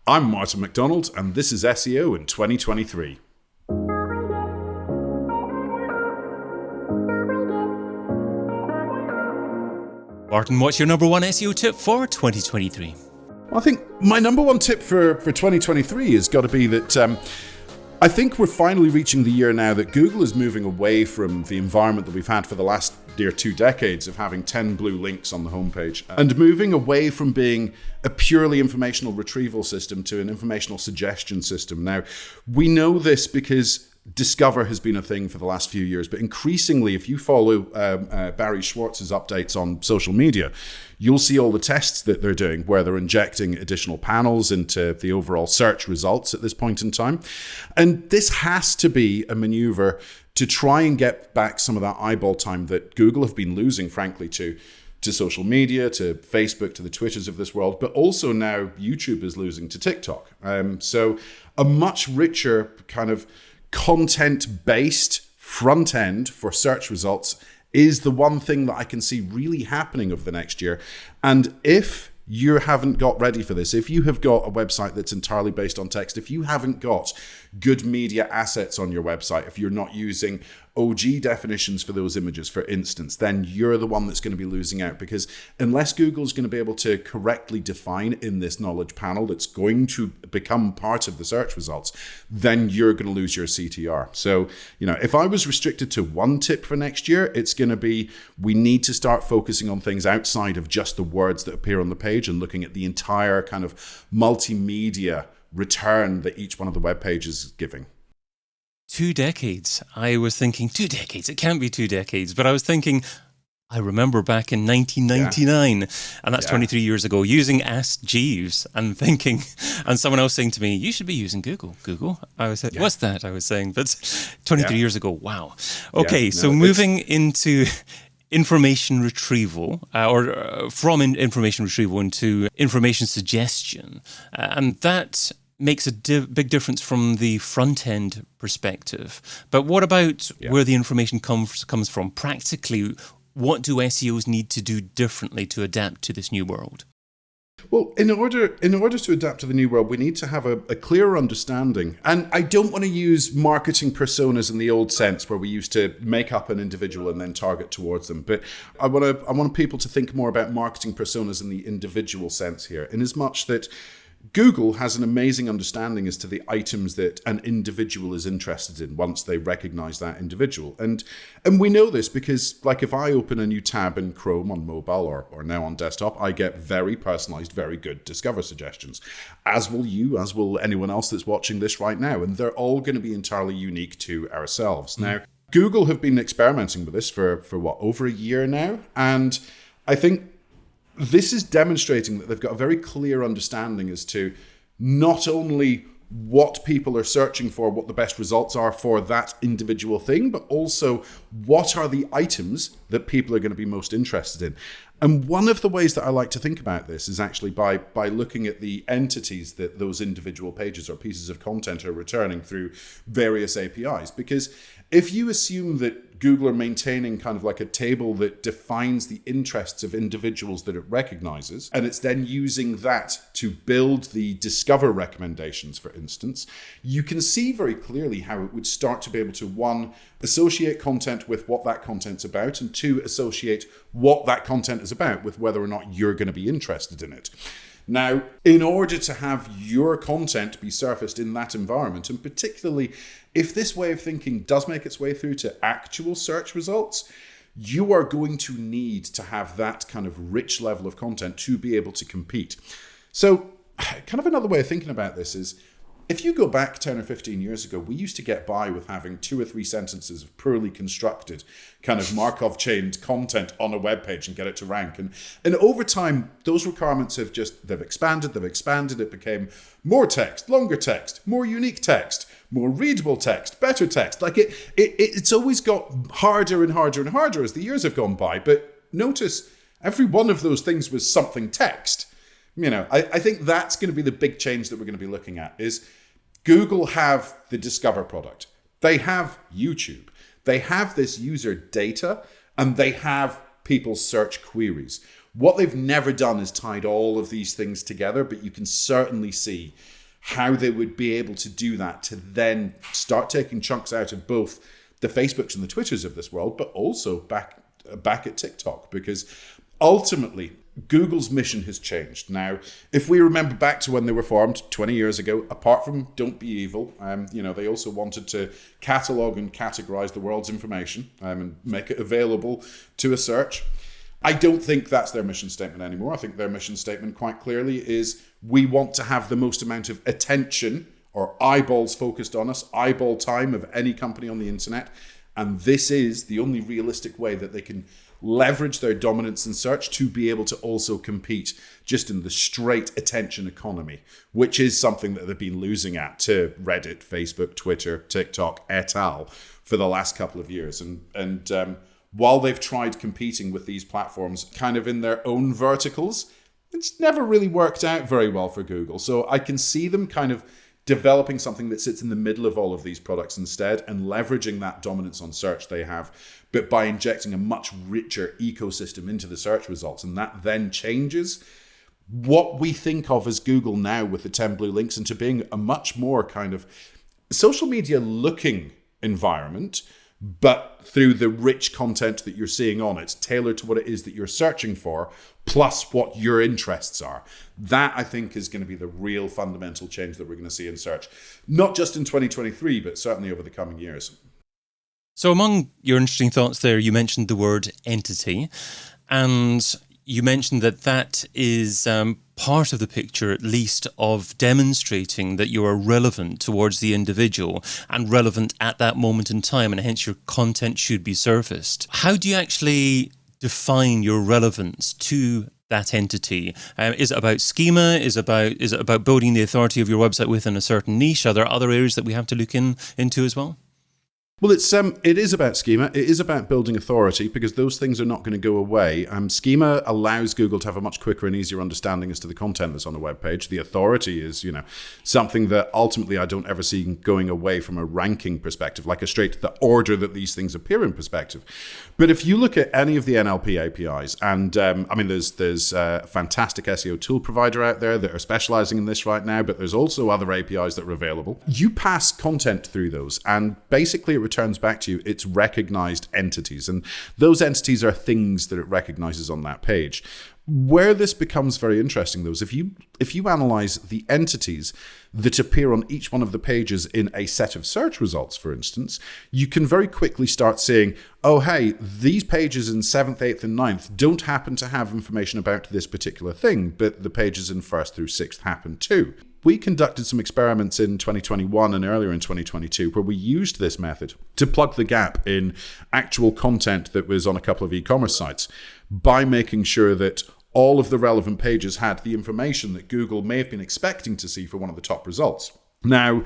I'm Martin MacDonald, and this is SEO in 2023. Martin, what's your number one SEO tip for 2023? Well, I think my number one tip for 2023 has got to be that I think we're finally reaching the year now that Google is moving away from the environment that we've had for the last near 2 decades of having 10 blue links on the homepage and moving away from being a purely informational retrieval system to an informational suggestion system. Now, we know this because Discover has been a thing for the last few years, but increasingly, if you follow Barry Schwartz's updates on social media, you'll see all the tests that they're doing where they're injecting additional panels into the overall search results at this point in time. And this has to be a maneuver to try and get back some of that eyeball time that Google have been losing, frankly, to social media, to Facebook, to the Twitters of this world, but also now YouTube is losing to TikTok. So a much richer kind of content-based front end for search results is the one thing that I can see really happening over the next year. And if you haven't got ready for this, if you have got a website that's entirely based on text, if you haven't got good media assets on your website, if you're not using OG definitions for those images, for instance, then you're the one that's going to be losing out, because unless Google's going to be able to correctly define in this knowledge panel that's going to become part of the search results, then you're going to lose your CTR. So, if I was restricted to one tip for next year, it's going to be we need to start focusing on things outside of just the words that appear on the page and looking at the entire kind of multimedia return that each one of the web pages is giving. 2 decades. I was thinking 2 decades. It can't be 2 decades. But I was thinking, I remember back in 1999, and that's 23 years ago, using Ask Jeeves and thinking, and someone else saying to me, you should be using Google. I was like, what's that? I was saying, but 23 years ago, wow. Okay, so moving into information retrieval, from information retrieval into information suggestion, and that makes a big difference from the front-end perspective. But what about where the information comes from? Practically, what do SEOs need to do differently to adapt to this new world? Well, in order to adapt to the new world, we need to have a clearer understanding. And I don't want to use marketing personas in the old sense where we used to make up an individual and then target towards them. But I want people to think more about marketing personas in the individual sense here, in as much that Google has an amazing understanding as to the items that an individual is interested in once they recognize that individual. And we know this because, like, if I open a new tab in Chrome on mobile or now on desktop, I get very personalized, very good Discover suggestions, as will you, as will anyone else that's watching this right now. And they're all going to be entirely unique to ourselves. Now, Google have been experimenting with this for over a year now. And I think this is demonstrating that they've got a very clear understanding as to not only what people are searching for, what the best results are for that individual thing, but also what are the items that people are going to be most interested in. And one of the ways that I like to think about this is actually by looking at the entities that those individual pages or pieces of content are returning through various APIs. Because if you assume that Google are maintaining kind of like a table that defines the interests of individuals that it recognizes, and it's then using that to build the Discover recommendations, for instance, you can see very clearly how it would start to be able to, 1, associate content with what that content's about, and 2, associate what that content is about with whether or not you're going to be interested in it. Now, in order to have your content be surfaced in that environment, and particularly if this way of thinking does make its way through to actual search results, you are going to need to have that kind of rich level of content to be able to compete. So, kind of another way of thinking about this is, if you go back 10 or 15 years ago, we used to get by with having 2 or 3 sentences of poorly constructed kind of Markov chained content on a web page and get it to rank. And over time, those requirements have they've expanded. It became more text, longer text, more unique text, more readable text, better text. Like it's always got harder and harder and harder as the years have gone by. But notice every one of those things was something text. I think that's going to be the big change that we're going to be looking at is Google have the Discover product. They have YouTube. They have this user data, and they have people's search queries. What they've never done is tied all of these things together, but you can certainly see how they would be able to do that to then start taking chunks out of both the Facebooks and the Twitters of this world, but also back at TikTok, because ultimately Google's mission has changed. Now, if we remember back to when they were formed 20 years ago, apart from don't be evil, they also wanted to catalog and categorize the world's information and make it available to a search. I don't think that's their mission statement anymore. I think their mission statement quite clearly is we want to have the most amount of attention or eyeballs focused on us, eyeball time of any company on the internet. And this is the only realistic way that they can leverage their dominance in search to be able to also compete just in the straight attention economy, which is something that they've been losing at to Reddit, Facebook, Twitter, TikTok, et al. For the last couple of years. And while they've tried competing with these platforms kind of in their own verticals, it's never really worked out very well for Google. So I can see them kind of developing something that sits in the middle of all of these products instead and leveraging that dominance on search they have, but by injecting a much richer ecosystem into the search results. And that then changes what we think of as Google now with the 10 blue links into being a much more kind of social media looking environment, but through the rich content that you're seeing on it, tailored to what it is that you're searching for, plus what your interests are. That, I think, is going to be the real fundamental change that we're going to see in search, not just in 2023, but certainly over the coming years. So among your interesting thoughts there, you mentioned the word entity, and you mentioned that is part of the picture, at least, of demonstrating that you are relevant towards the individual and relevant at that moment in time, and hence your content should be surfaced. How do you actually define your relevance to that entity? Is it about schema? Is it about building the authority of your website within a certain niche? Are there other areas that we have to look into as well? Well, it is about schema. It is about building authority, because those things are not going to go away. Schema allows Google to have a much quicker and easier understanding as to the content that's on the web page. The authority is, something that ultimately I don't ever see going away from a ranking perspective, like a straight the order that these things appear in perspective. But if you look at any of the NLP APIs, and there's a fantastic SEO tool provider out there that are specializing in this right now, but there's also other APIs that are available. You pass content through those, and basically it returns back to you its recognized entities. And those entities are things that it recognizes on that page. Where this becomes very interesting, though, is if you analyze the entities that appear on each one of the pages in a set of search results, for instance, you can very quickly start seeing, oh, hey, these pages in 7th, 8th, and 9th don't happen to have information about this particular thing, but the pages in 1st through 6th happen too. We conducted some experiments in 2021 and earlier in 2022 where we used this method to plug the gap in actual content that was on a couple of e-commerce sites by making sure that all of the relevant pages had the information that Google may have been expecting to see for one of the top results. Now,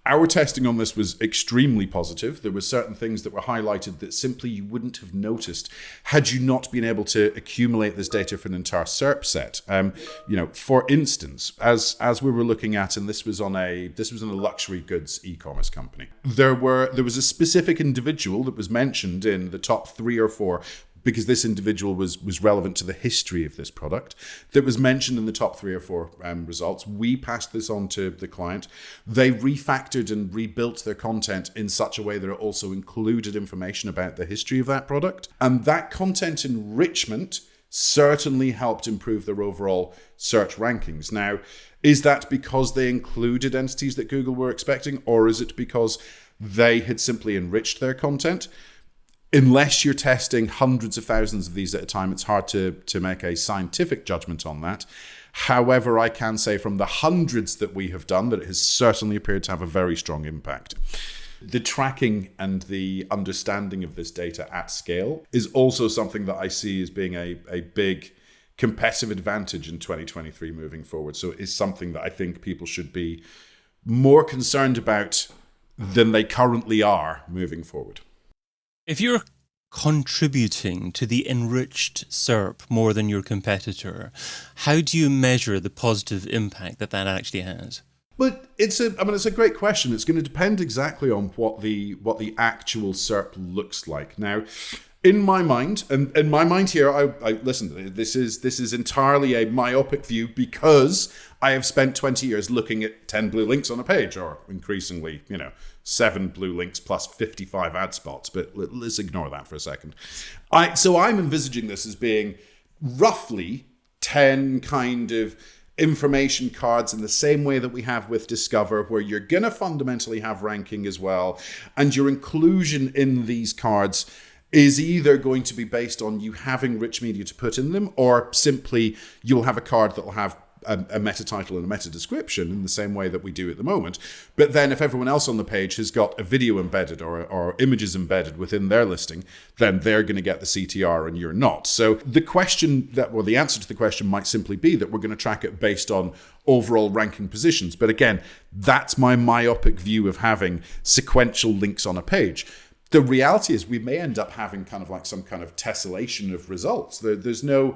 our testing on this was extremely positive. There were certain things that were highlighted that simply you wouldn't have noticed had you not been able to accumulate this data for an entire SERP set. For instance, as we were looking at, and this was on a luxury goods e-commerce company, there was a specific individual that was mentioned in the top 3 or 4. Because this individual was relevant to the history of this product, that was mentioned in the top 3 or 4 results. We passed this on to the client. They refactored and rebuilt their content in such a way that it also included information about the history of that product. And that content enrichment certainly helped improve their overall search rankings. Now, is that because they included entities that Google were expecting, or is it because they had simply enriched their content? Unless you're testing hundreds of thousands of these at a time, it's hard to make a scientific judgment on that. However, I can say from the hundreds that we have done that it has certainly appeared to have a very strong impact. The tracking and the understanding of this data at scale is also something that I see as being a big competitive advantage in 2023 moving forward. So it is something that I think people should be more concerned about than they currently are moving forward. If you're contributing to the enriched SERP more than your competitor, how do you measure the positive impact that actually has? But it's a great question. It's going to depend exactly on what the actual SERP looks like. Now, In my mind, and in my mind here, I listen, this is entirely a myopic view because I have spent 20 years looking at 10 blue links on a page, or increasingly, 7 blue links plus 55 ad spots. But let's ignore that for a second. So I'm envisaging this as being roughly 10 kind of information cards in the same way that we have with Discover, where you're going to fundamentally have ranking as well. And your inclusion in these cards is either going to be based on you having rich media to put in them, or simply you'll have a card that will have a meta title and a meta description in the same way that we do at the moment. But then if everyone else on the page has got a video embedded or images embedded within their listing, then they're going to get the CTR and you're not. So the answer to the question might simply be that we're going to track it based on overall ranking positions. But again, that's my myopic view of having sequential links on a page. The reality is we may end up having kind of like some kind of tessellation of results. There's no,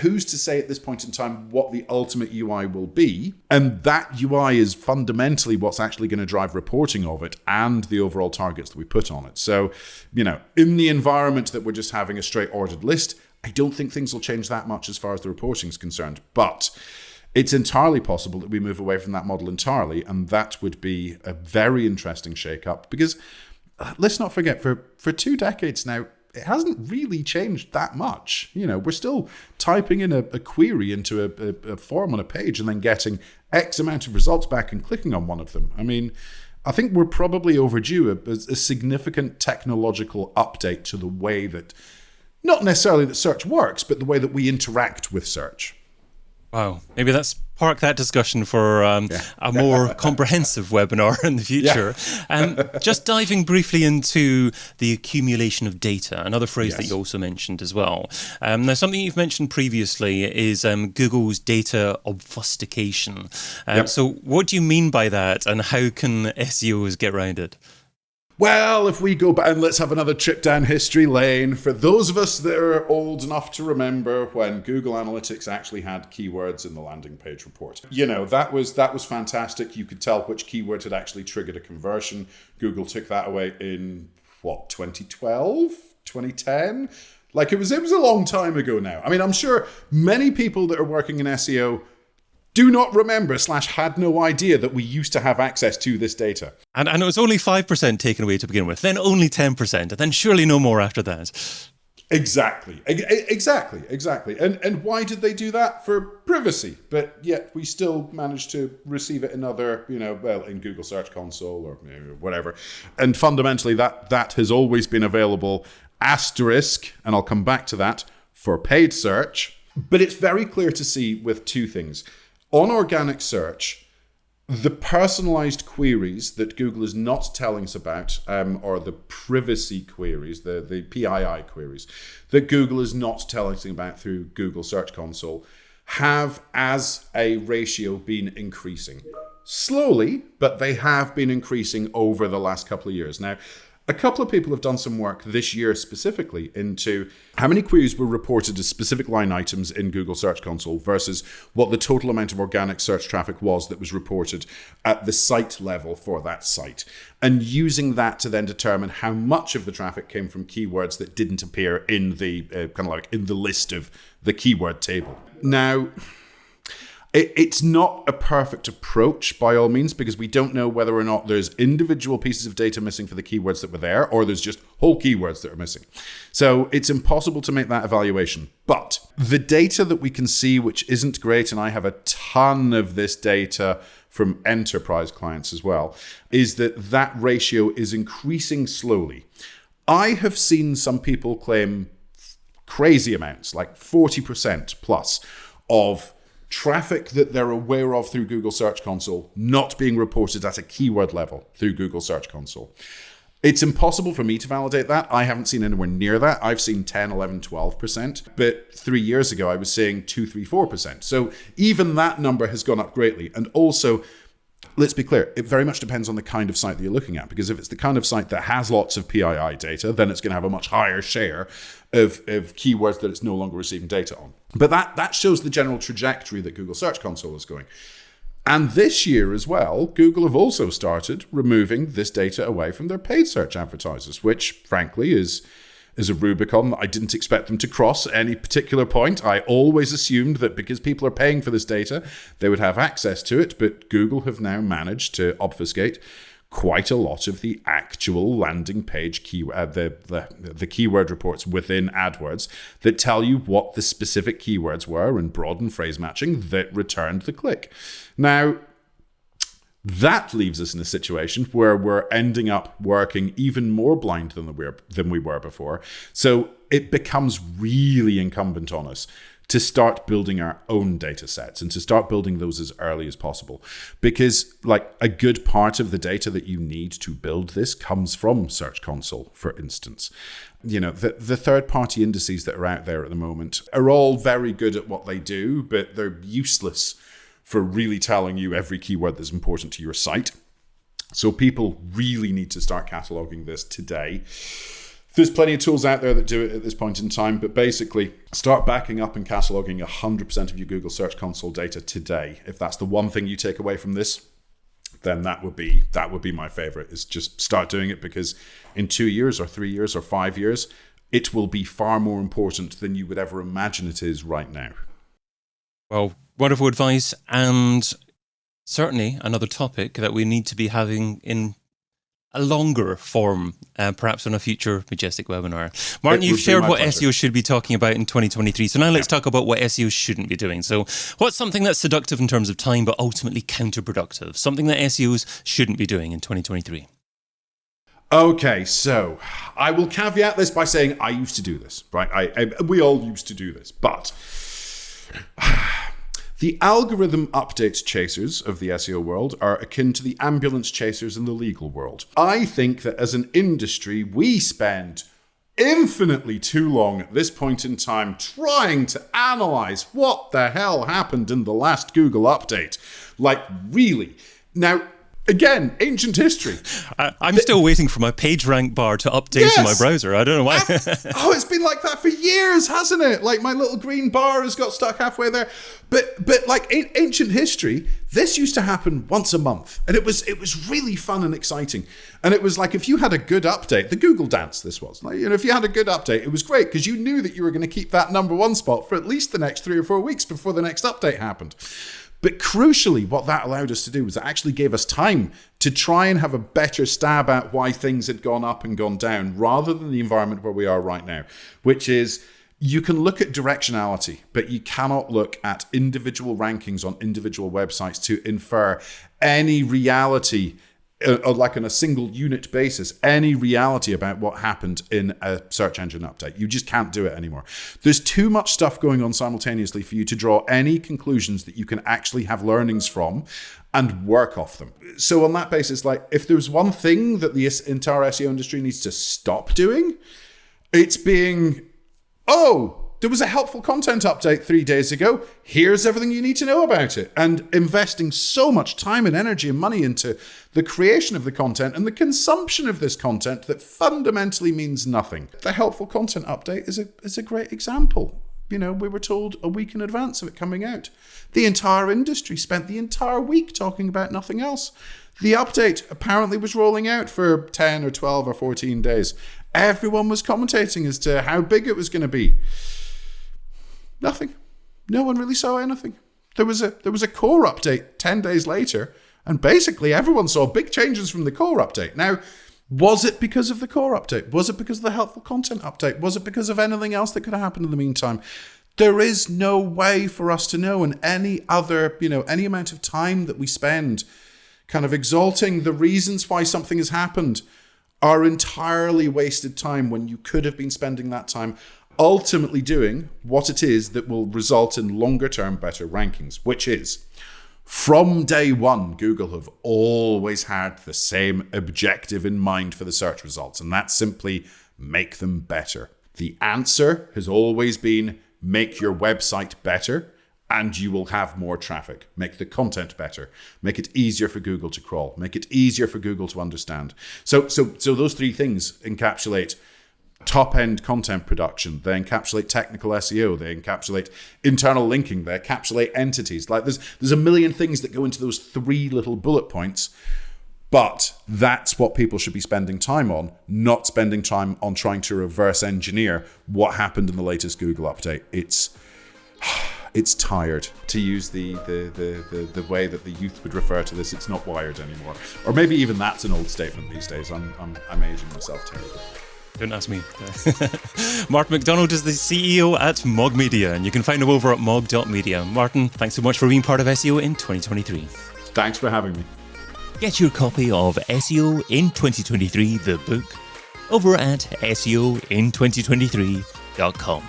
who's to say at this point in time what the ultimate UI will be? And that UI is fundamentally what's actually going to drive reporting of it and the overall targets that we put on it. So, in the environment that we're just having a straight ordered list, I don't think things will change that much as far as the reporting is concerned. But it's entirely possible that we move away from that model entirely, and that would be a very interesting shake-up because let's not forget, for 2 decades now, it hasn't really changed that much. We're still typing in a query into a form on a page and then getting X amount of results back and clicking on one of them. I mean, I think we're probably overdue a significant technological update to the way that, not necessarily that search works, but the way that we interact with search. Wow. Maybe let's park that discussion for a more comprehensive webinar in the future. Yeah. Just diving briefly into the accumulation of data, another phrase that you also mentioned as well. Now, something you've mentioned previously is Google's data obfuscation. So what do you mean by that, and how can SEOs get around it? Well, if we go back and let's have another trip down history lane, for those of us that are old enough to remember when Google Analytics actually had keywords in the landing page report. That was fantastic. You could tell which keyword had actually triggered a conversion. Google took that away in, 2012, 2010? Like it was a long time ago now. I mean, I'm sure many people that are working in SEO do not remember / had no idea that we used to have access to this data. And it was only 5% taken away to begin with, then only 10%, and then surely no more after that. Exactly. And why did they do that? For privacy. But yet we still managed to receive it in other, in Google Search Console or whatever. And fundamentally, that has always been available, asterisk, and I'll come back to that, for paid search. But it's very clear to see with 2 things. On organic search, the personalized queries that Google is not telling us about, or the privacy queries, the PII queries, that Google is not telling us about through Google Search Console, have as a ratio been increasing. Slowly, but they have been increasing over the last couple of years. Now, a couple of people have done some work this year specifically into how many queries were reported as specific line items in Google Search Console versus what the total amount of organic search traffic was that was reported at the site level for that site. And using that to then determine how much of the traffic came from keywords that didn't appear in the in the list of the keyword table. Now, it's not a perfect approach by all means, because we don't know whether or not there's individual pieces of data missing for the keywords that were there, or there's just whole keywords that are missing. So it's impossible to make that evaluation. But the data that we can see, which isn't great, and I have a ton of this data from enterprise clients as well, is that ratio is increasing slowly. I have seen some people claim crazy amounts, like 40% plus of traffic that they're aware of through Google Search Console not being reported at a keyword level through Google Search Console. It's impossible for me to validate that. I haven't seen anywhere near that. I've seen 10, 11, 12%. But 3 years ago, I was seeing 2, 3, 4%. So even that number has gone up greatly. And also, let's be clear, it very much depends on the kind of site that you're looking at, because if it's the kind of site that has lots of PII data, then it's going to have a much higher share of keywords that it's no longer receiving data on. But that shows the general trajectory that Google Search Console is going. And this year as well, Google have also started removing this data away from their paid search advertisers, which frankly is is a Rubicon that I didn't expect them to cross at any particular point. I always assumed that because people are paying for this data, they would have access to it, but Google have now managed to obfuscate quite a lot of the actual landing page the keyword reports within AdWords that tell you what the specific keywords were in broad and phrase matching that returned the click. Now, that leaves us in a situation where we're ending up working even more blind than we were before. So it becomes really incumbent on us to start building our own data sets and to start building those as early as possible. Because like a good part of the data that you need to build this comes from Search Console, for instance. You know, the third-party indices that are out there at the moment are all very good at what they do, but they're useless for really telling you every keyword that's important to your site. So people really need to start cataloging this today. There's plenty of tools out there that do it at this point in time, but basically start backing up and cataloging 100% of your Google Search Console data today. If that's the one thing you take away from this, then that would be my favorite, is just start doing it, because in 2 years or 3 years or 5 years, it will be far more important than you would ever imagine it is right now. Well, wonderful advice, and certainly another topic that we need to be having in a longer form, perhaps on a future Majestic webinar. Martin, you've shared what SEOs should be talking about in 2023. So now let's talk about what SEOs shouldn't be doing. So what's something that's seductive in terms of time, but ultimately counterproductive? Something that SEOs shouldn't be doing in 2023. Okay, so I will caveat this by saying I used to do this, right? We all used to do this, but the algorithm update chasers of the SEO world are akin to the ambulance chasers in the legal world. I think that as an industry, we spend infinitely too long at this point in time trying to analyze what the hell happened in the last Google update. Like, really. Now, again, ancient history. I'm still waiting for my page rank bar to update in my browser. I don't know why. It's been like that for years, hasn't it? Like my little green bar has got stuck halfway there. But like ancient history, this used to happen once a month. And it was really fun and exciting. And it was like, if you had a good update, the Google dance this was. Like, if you had a good update, it was great because you knew that you were going to keep that number one spot for at least the next 3 or 4 weeks before the next update happened. But crucially, what that allowed us to do was it actually gave us time to try and have a better stab at why things had gone up and gone down, rather than the environment where we are right now, which is you can look at directionality, but you cannot look at individual rankings on individual websites to infer any reality, like on a single unit basis, any reality about what happened in a search engine update. You just can't do it anymore. There's too much stuff going on simultaneously for you to draw any conclusions that you can actually have learnings from and work off them. So on that basis, like, if there's one thing that the entire SEO industry needs to stop doing, it's being, there was a helpful content update 3 days ago. Here's everything you need to know about it. And investing so much time and energy and money into the creation of the content and the consumption of this content that fundamentally means nothing. The helpful content update is a great example. We were told a week in advance of it coming out. The entire industry spent the entire week talking about nothing else. The update apparently was rolling out for 10 or 12 or 14 days. Everyone was commentating as to how big it was going to be. Nothing. No one really saw anything. There was a core update 10 days later, and basically everyone saw big changes from the core update. Now, was it because of the core update? Was it because of the helpful content update? Was it because of anything else that could have happened in the meantime? There is no way for us to know, and any amount of time that we spend kind of exalting the reasons why something has happened are entirely wasted time, when you could have been spending that time ultimately doing what it is that will result in longer term better rankings, which is, from day one, Google have always had the same objective in mind for the search results, and that's simply make them better. The answer has always been make your website better and you will have more traffic. Make the content better. Make it easier for Google to crawl. Make it easier for Google to understand. So those three things encapsulate top-end content production. They encapsulate technical SEO. They encapsulate internal linking. They encapsulate entities. Like there's a million things that go into those three little bullet points. But that's what people should be spending time on, not spending time on trying to reverse engineer what happened in the latest Google update. It's tired, to use the way that the youth would refer to this. It's not wired anymore. Or maybe even that's an old statement these days. I'm aging myself terribly. Don't ask me. Martin MacDonald is the CEO at Mog Media, and you can find him over at mog.media. Martin, thanks so much for being part of SEO in 2023. Thanks for having me. Get your copy of SEO in 2023, the book, over at SEOin2023.com.